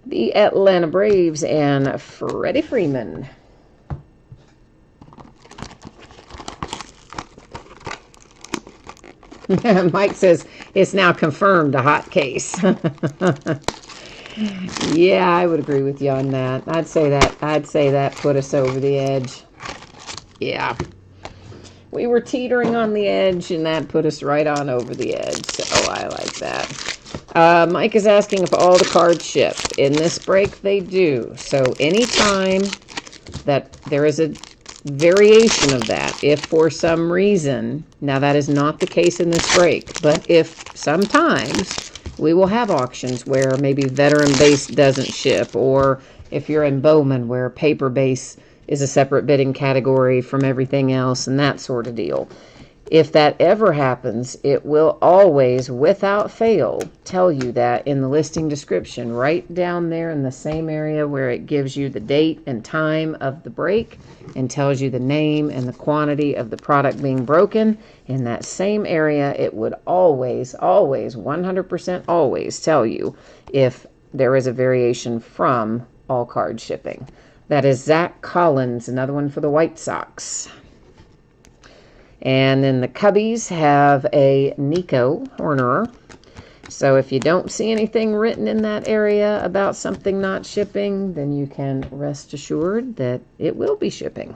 The Atlanta Braves and Freddie Freeman. Mike says it's now confirmed a hot case. Yeah, I would agree with you on that. I'd say that put us over the edge. Yeah. We were teetering on the edge, and that put us right on over the edge. So I like that. Mike is asking if all the cards ship. In this break, they do. So anytime that there is a variation of that, if for some reason, now that is not the case in this break, but if sometimes we will have auctions where maybe veteran base doesn't ship, or if you're in Bowman where paper base is a separate bidding category from everything else and that sort of deal. If that ever happens, it will always, without fail, tell you that in the listing description, right down there in the same area where it gives you the date and time of the break and tells you the name and the quantity of the product being broken. In that same area, it would always, 100% always tell you if there is a variation from all card shipping. That is Zach Collins, another one for the White Sox. And then the Cubbies have a Nico Horner. So if you don't see anything written in that area about something not shipping, then you can rest assured that it will be shipping.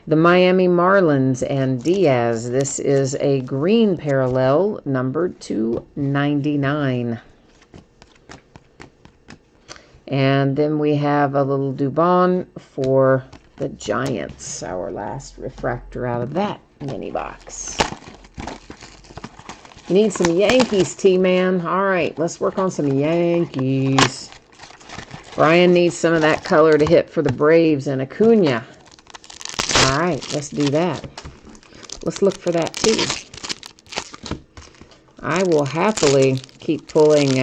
The Miami Marlins and Diaz. This is a green parallel, numbered to 99. And then we have a little Dubon for the Giants, our last refractor out of that mini box. You need some Yankees, T-Man. All right, let's work on some Yankees. Brian needs some of that color to hit for the Braves and Acuna. All right, let's do that. Let's look for that, too. I will happily keep pulling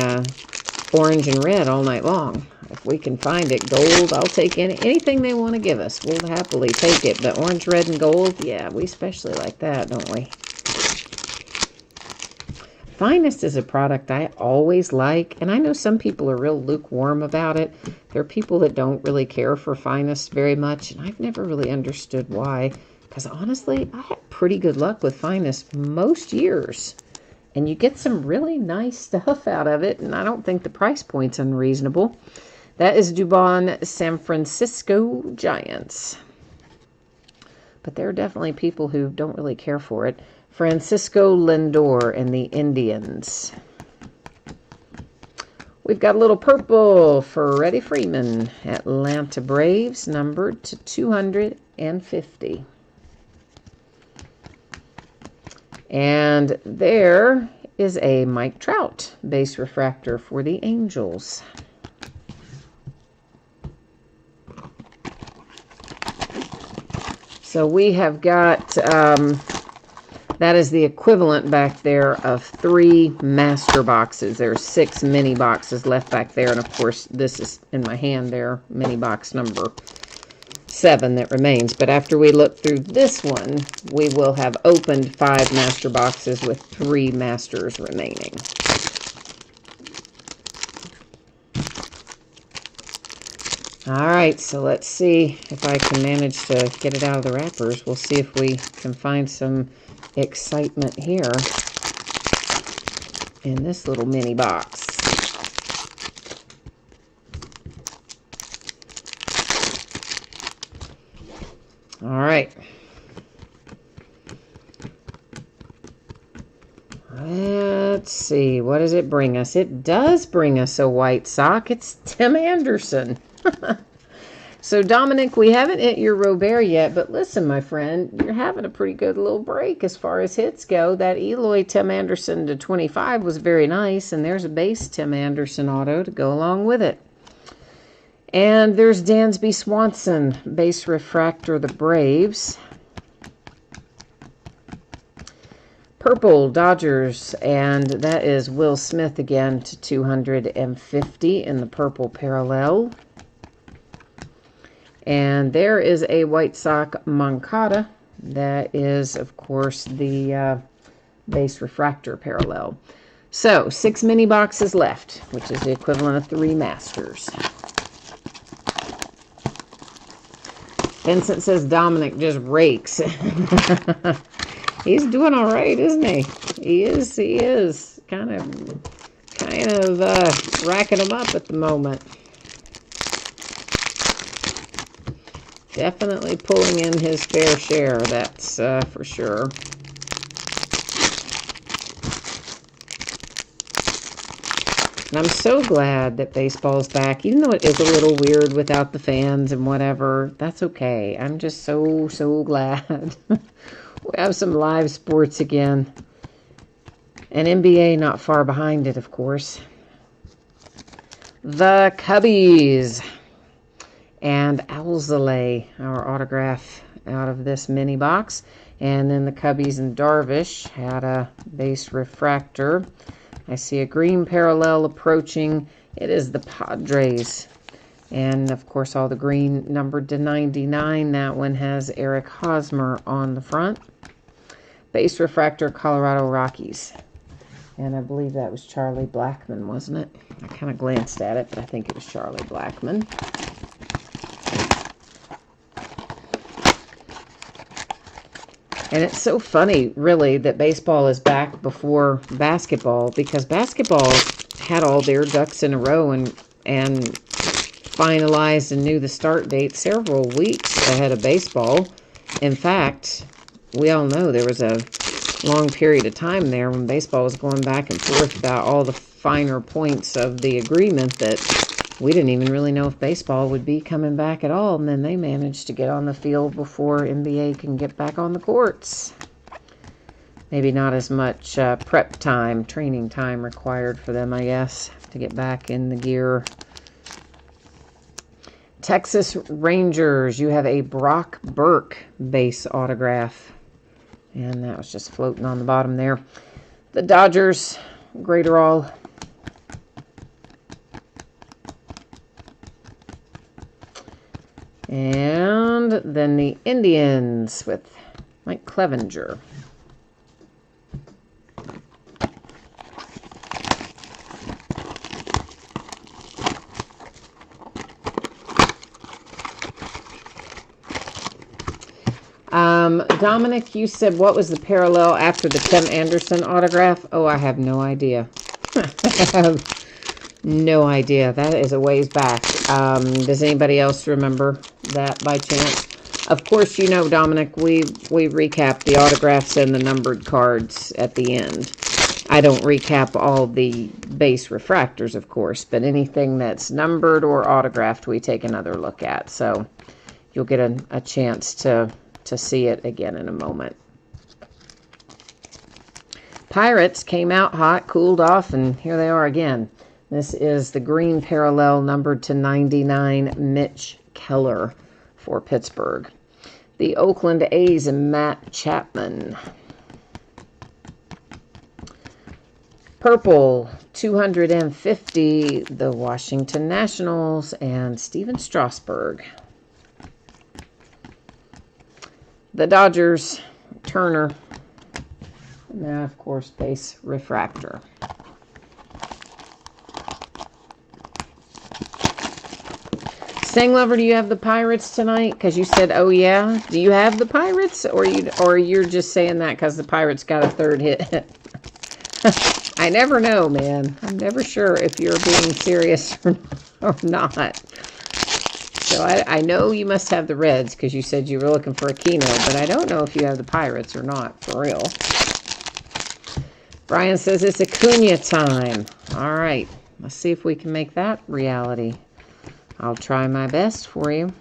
orange and red all night long. If we can find it, gold, I'll take anything they want to give us. We'll happily take it. But orange, red, and gold, yeah, we especially like that, don't we? Finest is a product I always like, and I know some people are real lukewarm about it. There are people that don't really care for Finest very much, and I've never really understood why. Because honestly, I had pretty good luck with Finest most years. And you get some really nice stuff out of it, and I don't think the price point's unreasonable. That is Dubon San Francisco Giants. But there are definitely people who don't really care for it. Francisco Lindor and the Indians. We've got a little purple for Freddie Freeman. Atlanta Braves, numbered to 250. And there is a Mike Trout base refractor for the Angels. So we have got, that is the equivalent back there of 3 master boxes. There are 6 mini boxes left back there. And of course, this is in my hand there, mini box number 7 that remains. But after we look through this one, we will have opened 5 master boxes with 3 masters remaining. All right, so let's see if I can manage to get it out of the wrappers. We'll see if we can find some excitement here in this little mini box. All right. Let's see. What does it bring us? It does bring us a white sock. It's Tim Anderson. So, Dominic, we haven't hit your Robert yet, but listen, my friend, you're having a pretty good little break as far as hits go. That Eloy Tim Anderson to 25 was very nice, and there's a base Tim Anderson auto to go along with it. And there's Dansby Swanson, base refractor, the Braves. Purple Dodgers, and that is Will Smith again to 250 in the purple parallel. And there is a White Sox Moncada. That is, of course, the base refractor parallel. So, 6 mini boxes left, which is the equivalent of 3 Masters. Vincent says Dominic just rakes. He's doing all right, isn't he? He is. Kind of racking them up at the moment. Definitely pulling in his fair share, that's for sure. And I'm so glad that baseball's back, even though it is a little weird without the fans and whatever. That's okay. I'm just so glad. We have some live sports again. And NBA not far behind it, of course. The Cubbies. And Alzolay, our autograph out of this mini box. And then the Cubbies and Darvish had a base refractor. I see a green parallel approaching. It is the Padres. And, of course, all the green numbered to 99. That one has Eric Hosmer on the front. Base refractor, Colorado Rockies. And I believe that was Charlie Blackmon, wasn't it? I kind of glanced at it, but I think it was Charlie Blackmon. And it's so funny, really, that baseball is back before basketball, because basketball had all their ducks in a row and finalized and knew the start date several weeks ahead of baseball. In fact, we all know there was a long period of time there when baseball was going back and forth about all the finer points of the agreement that we didn't even really know if baseball would be coming back at all. And then they managed to get on the field before NBA can get back on the courts. Maybe not as much prep time, training time required for them, I guess, to get back in the gear. Texas Rangers, you have a Brock Burke base autograph. And that was just floating on the bottom there. The Dodgers, Graterol. And then the Indians with Mike Clevenger. Dominic, you said what was the parallel after the Tim Anderson autograph? Oh, I have no idea. I have no idea. That is a ways back. Does anybody else remember that by chance? Of course, you know, Dominic, we recap the autographs and the numbered cards at the end. I don't recap all the base refractors, of course, but anything that's numbered or autographed, we take another look at. So you'll get a chance to see it again in a moment. Pirates came out hot, cooled off, and here they are again. This is the green parallel numbered to 99, Mitch Keller for Pittsburgh. The Oakland A's and Matt Chapman. Purple, 250, the Washington Nationals and Steven Strasburg. The Dodgers, Turner. And now, of course, base refractor. Stanglover, do you have the Pirates tonight? Because you said, oh yeah. Do you have the Pirates? Or you're just saying that because the Pirates got a third hit? I never know, man. I'm never sure if you're being serious or not. So I know you must have the Reds because you said you were looking for Aquino, but I don't know if you have the Pirates or not, for real. Brian says it's Acuna time. All right, let's see if we can make that reality. I'll try my best for you.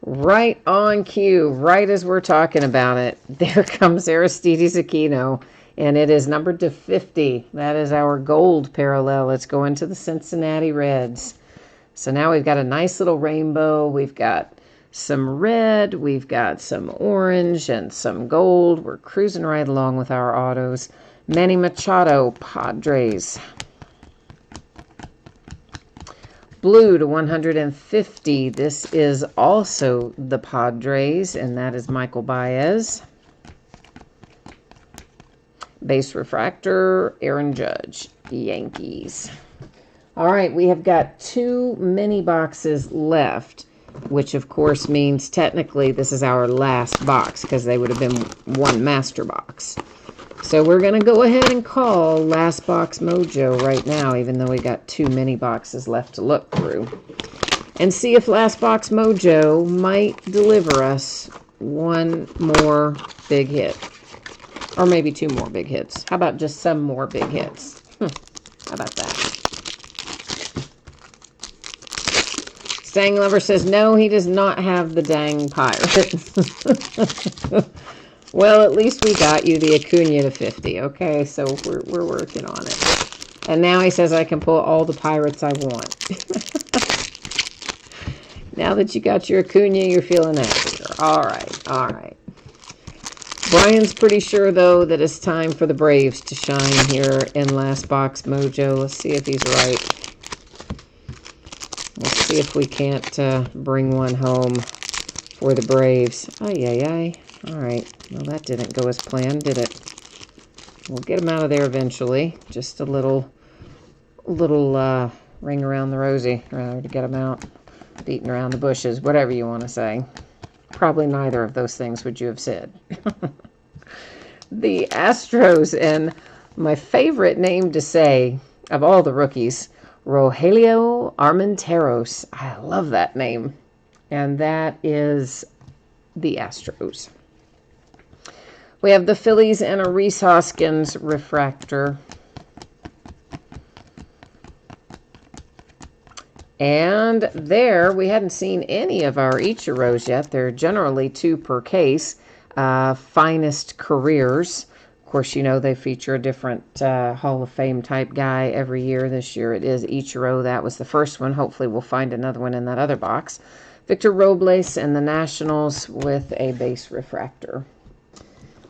Right on cue, right as we're talking about it, there comes Aristides Aquino, and it is numbered to 50. That is our gold parallel. It's going to the Cincinnati Reds. So now we've got a nice little rainbow. We've got some red, we've got some orange, and some gold. We're cruising right along with our autos. Manny Machado, Padres. Blue to 150. This is also the Padres, and that is Michael Baez. Base refractor, Aaron Judge, Yankees. All right, we have got 2 mini boxes left, which of course means technically this is our last box because they would have been 1 master box. So we're going to go ahead and call Last Box Mojo right now, even though we got 2 mini boxes left to look through. And see if Last Box Mojo might deliver us 1 more big hit. Or maybe 2 more big hits. How about just some more big hits? How about that? Stang Lover says, no, he does not have the dang Pirate. Well, at least we got you the Acuna to 50. Okay, so we're working on it. And now he says I can pull all the Pirates I want. Now that you got your Acuna, you're feeling happier. All right, all right. Brian's pretty sure, though, that it's time for the Braves to shine here in Last Box Mojo. Let's see if he's right. Let's see if we can't bring one home for the Braves. Ay, ay, ay. All right. Well, that didn't go as planned, did it? We'll get them out of there eventually. Just a little ring around the rosy, rather, to get them out. Beating around the bushes, whatever you want to say. Probably neither of those things would you have said. The Astros, and my favorite name to say of all the rookies, Rogelio Armenteros. I love that name. And that is the Astros. We have the Phillies and a Rhys Hoskins refractor. And there, we hadn't seen any of our Ichiros yet. They're generally 2 per case. Finest careers. Of course, you know they feature a different Hall of Fame type guy every year. This year it is Ichiro. That was the first one. Hopefully we'll find another one in that other box. Victor Robles and the Nationals with a base refractor.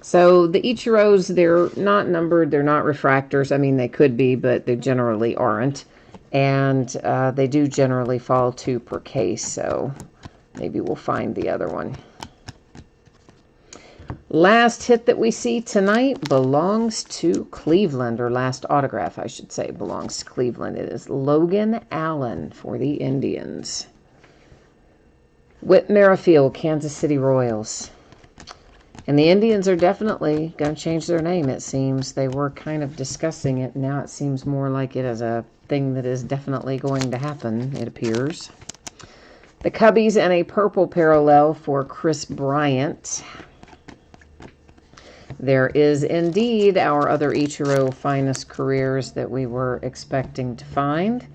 So the Ichiros, they're not numbered. They're not refractors. I mean, they could be, but they generally aren't. And they do generally fall 2 per case, so maybe we'll find the other one. Last hit that we see tonight belongs to Cleveland, or last autograph, I should say, belongs to Cleveland. It is Logan Allen for the Indians. Whit Merrifield, Kansas City Royals. And the Indians are definitely going to change their name, it seems. They were kind of discussing it. Now it seems more like it is a thing that is definitely going to happen, it appears. The Cubbies and a purple parallel for Chris Bryant. There is indeed our other Ichiro finest careers that we were expecting to find.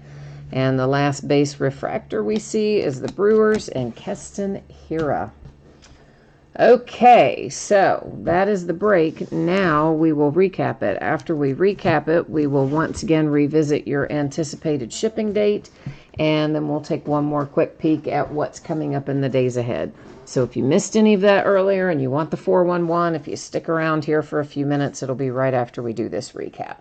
And the last base refractor we see is the Brewers and Keston Hiura. Okay, so that is the break. Now we will recap it. After we recap it, we will once again revisit your anticipated shipping date, and then we'll take one more quick peek at what's coming up in the days ahead. So if you missed any of that earlier and you want the 411, if you stick around here for a few minutes, it'll be right after we do this recap.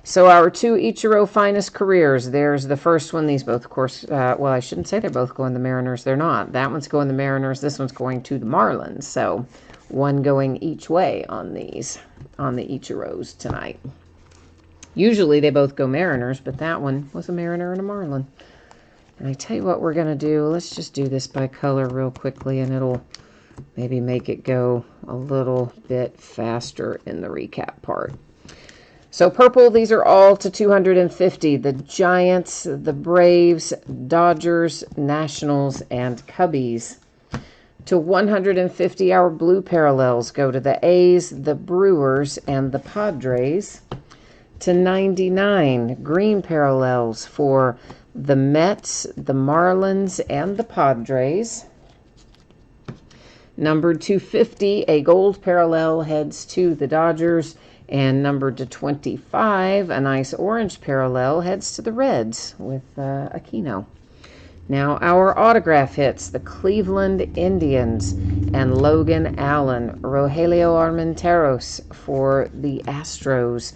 So our 2 Ichiro finest careers, there's the first one. These both, of course, well, I shouldn't say they're both going to the Mariners. They're not. That one's going to the Mariners. This one's going to the Marlins. So one going each way on these, on the Ichiros tonight. Usually they both go Mariners, but that one was a Mariner and a Marlin. And I tell you what we're going to do. Let's just do this by color real quickly, and it'll maybe make it go a little bit faster in the recap part. So purple, these are all to 250. The Giants, the Braves, Dodgers, Nationals, and Cubbies. To 150, our blue parallels go to the A's, the Brewers, and the Padres. To 99, green parallels for the Mets, the Marlins, and the Padres. Numbered to 50, a gold parallel heads to the Dodgers. And numbered to 25, a nice orange parallel heads to the Reds with Aquino. Now our autograph hits, the Cleveland Indians and Logan Allen. Rogelio Armenteros for the Astros.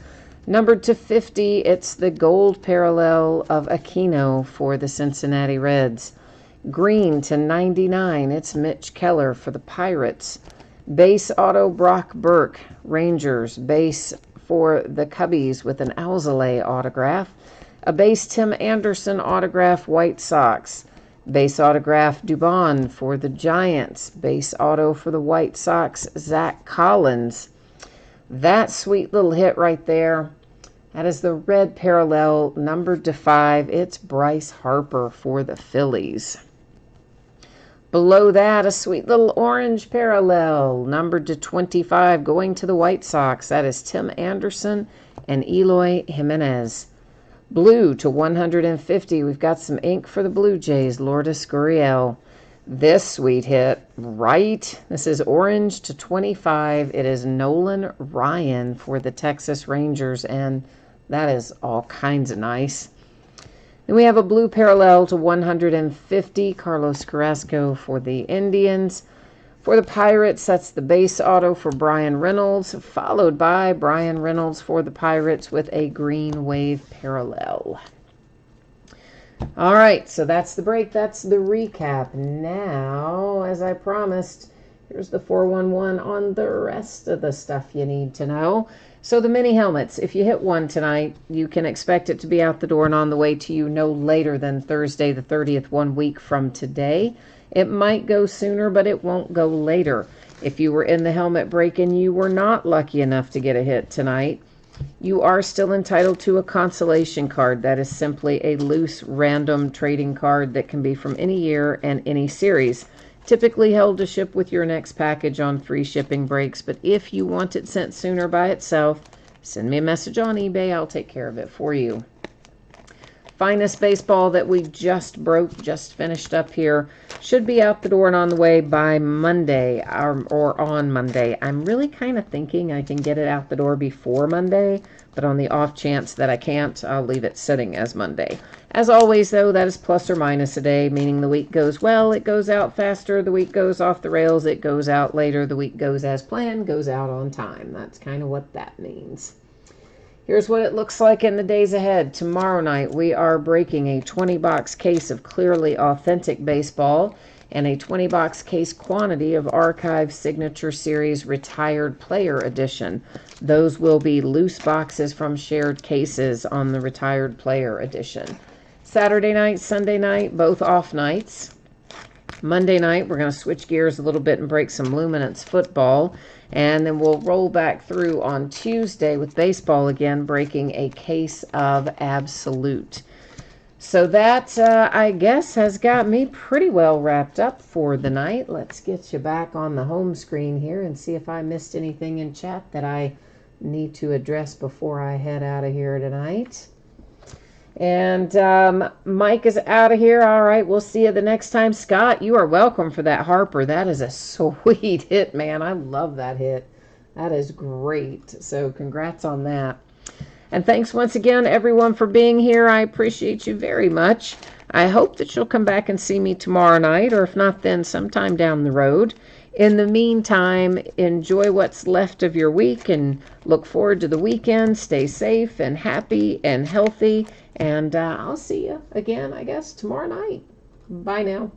Numbered to 50, it's the gold parallel of Aquino for the Cincinnati Reds. Green to 99, it's Mitch Keller for the Pirates. Base auto Brock Burke, Rangers. Base for the Cubbies with an Alzolay autograph. A base Tim Anderson autograph, White Sox. Base autograph Dubon for the Giants. Base auto for the White Sox, Zach Collins. That sweet little hit right there. That is the red parallel, numbered to 5. It's Bryce Harper for the Phillies. Below that, a sweet little orange parallel, numbered to 25, going to the White Sox. That is Tim Anderson and Eloy Jimenez. Blue to 150, we've got some ink for the Blue Jays, Lourdes Gurriel. This sweet hit, right? This is orange to 25. It is Nolan Ryan for the Texas Rangers, and that is all kinds of nice. Then we have a blue parallel to 150, Carlos Carrasco for the Indians. For the Pirates, that's the base auto for Brian Reynolds, followed by Brian Reynolds for the Pirates with a green wave parallel. All right, so that's the break. That's the recap. Now, as I promised, here's the 411 on the rest of the stuff you need to know. So the mini helmets, if you hit one tonight, you can expect it to be out the door and on the way to you no later than Thursday the 30th, 1 week from today. It might go sooner, but it won't go later. If you were in the helmet break and you were not lucky enough to get a hit tonight, you are still entitled to a consolation card. That is simply a loose, random trading card that can be from any year and any series. Typically held to ship with your next package on free shipping breaks, but if you want it sent sooner by itself, send me a message on eBay. I'll take care of it for you. Finest baseball that we just finished up here, should be out the door and on the way by Monday or on Monday. I'm really kind of thinking I can get it out the door before Monday, but on the off chance that I can't, I'll leave it sitting as Monday. As always, though, that is plus or minus a day, meaning the week goes well, it goes out faster. The week goes off the rails, it goes out later. The week goes as planned, goes out on time. That's kind of what that means. Here's what it looks like in the days ahead. Tomorrow night, we are breaking a 20-box case of Clearly Authentic Baseball and a 20-box case quantity of Archive Signature Series Retired Player Edition. Those will be loose boxes from shared cases on the Retired Player Edition. Saturday night, Sunday night, both off nights. Monday night, we're going to switch gears a little bit and break some Luminance football. And then we'll roll back through on Tuesday with baseball again, breaking a case of Absolute. So that, I guess, has got me pretty well wrapped up for the night. Let's get you back on the home screen here and see if I missed anything in chat that I need to address before I head out of here tonight. And Mike is out of here. All right, we'll see you the next time. Scott, you are welcome for that Harper. That is a sweet hit, man. I love that hit. That is great. So congrats on that. And thanks once again, everyone, for being here. I appreciate you very much. I hope that you'll come back and see me tomorrow night, or if not, then sometime down the road. In the meantime, enjoy what's left of your week and look forward to the weekend. Stay safe and happy and healthy. And I'll see you again, I guess, tomorrow night. Bye now.